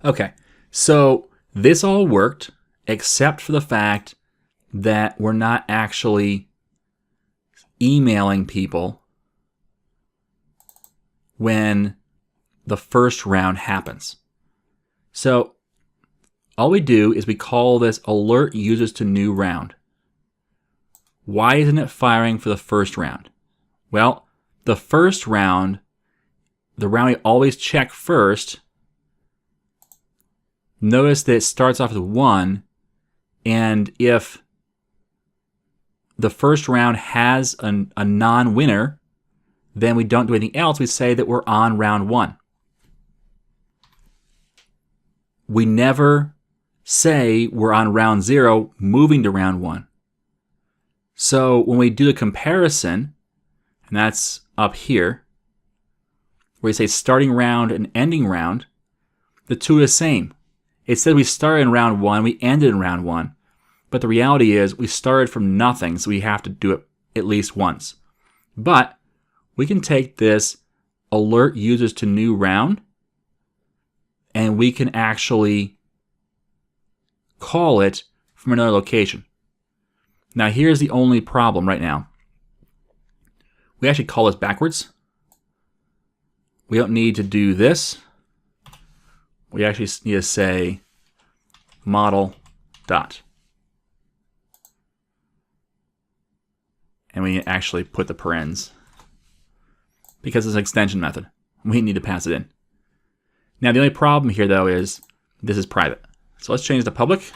Okay, so this all worked, except for the fact that we're not actually emailing people when the first round happens. So all we do is we call this alert users to new round. Why isn't it firing for the first round? Well, the first round, the round we always check first, notice that it starts off with 1, and if the first round has a non-winner, then we don't do anything else. We say that we're on round 1. We never say we're on round 0, moving to round 1. So when we do the comparison, and that's up here, where we say starting round and ending round, the two are the same. It said we started in round 1, we ended in round 1. But the reality is we started from nothing, so we have to do it at least once. But we can take this alert users to new round, and we can actually call it from another location. Now here's the only problem right now. We actually call this backwards. We don't need to do this. We actually need to say model dot. And we actually put the parens because it's an extension method. We need to pass it in. Now the only problem here though is this is private. So let's change to public.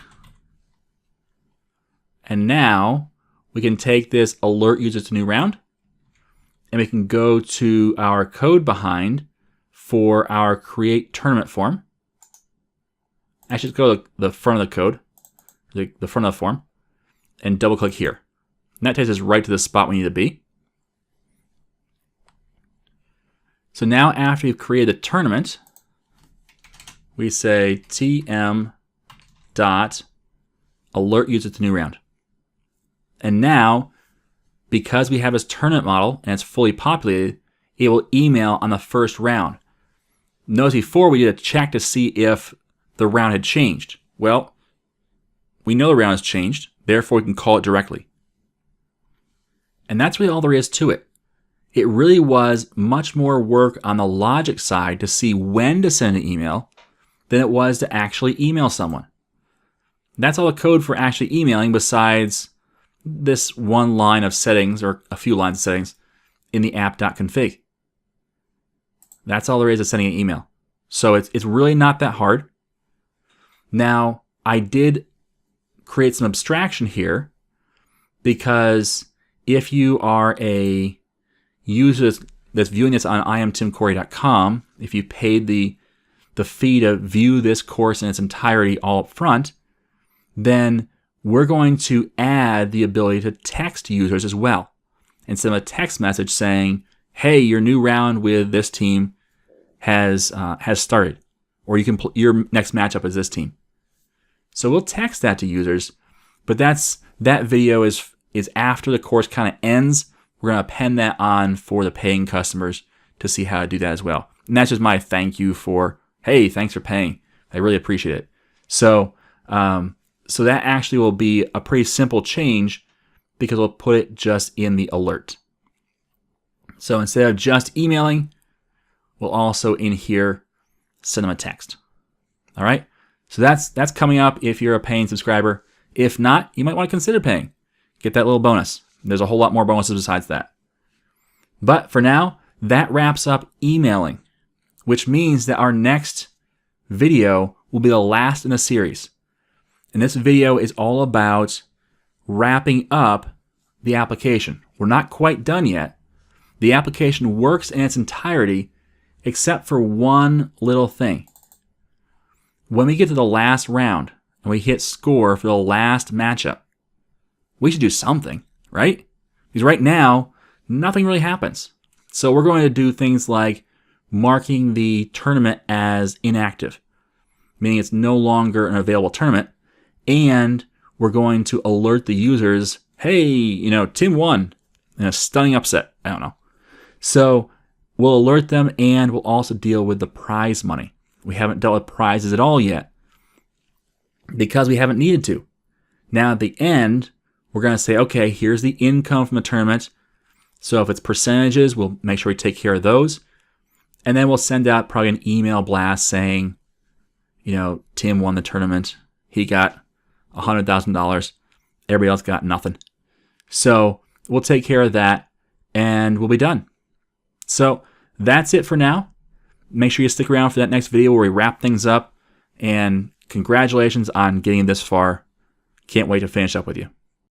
And now we can take this alert users to new round and we can go to our code behind for our create tournament form. Actually, let's go to the front of the code, the front of the form, and double click here. And that takes us right to the spot we need to be. So now after you've created the tournament, we say tm dot alert user to new round. And now, because we have this tournament model and it's fully populated, it will email on the first round. Notice before we did a check to see if the round had changed. Well, we know the round has changed, therefore we can call it directly. And that's really all there is to it. It really was much more work on the logic side to see when to send an email than it was to actually email someone. That's all the code for actually emailing besides this one line of settings or a few lines of settings in the app.config. That's all there is to sending an email. So it's really not that hard. Now, I did create some abstraction here because if you are a user that's viewing this on iamtimcorey.com, if you paid the fee to view this course in its entirety all up front, then we're going to add the ability to text users as well. Instead of a text message saying, hey, your new round with this team has started, or you can your next matchup is this team. So we'll text that to users, but that video is after the course kind of ends. We're going to append that on for the paying customers to see how to do that as well. And that's just my thank you for, hey, thanks for paying. I really appreciate it. So that actually will be a pretty simple change because we'll put it just in the alert. So instead of just emailing, we'll also in here send them a text. All right. So that's coming up if you're a paying subscriber. If not, you might want to consider paying. Get that little bonus. There's a whole lot more bonuses besides that. But for now, that wraps up emailing, which means that our next video will be the last in a series. And this video is all about wrapping up the application. We're not quite done yet. The application works in its entirety except for one little thing. When we get to the last round and we hit score for the last matchup, we should do something, right? Because right now, nothing really happens. So we're going to do things like marking the tournament as inactive, meaning it's no longer an available tournament, and we're going to alert the users, hey, Tim won in a stunning upset. I don't know. So we'll alert them, and we'll also deal with the prize money. We haven't dealt with prizes at all yet because we haven't needed to. Now at the end, we're going to say, okay, here's the income from the tournament. So if it's percentages, we'll make sure we take care of those. And then we'll send out probably an email blast saying, Tim won the tournament. He got $100,000. Everybody else got nothing. So we'll take care of that and we'll be done. So that's it for now. Make sure you stick around for that next video where we wrap things up. And congratulations on getting this far. Can't wait to finish up with you.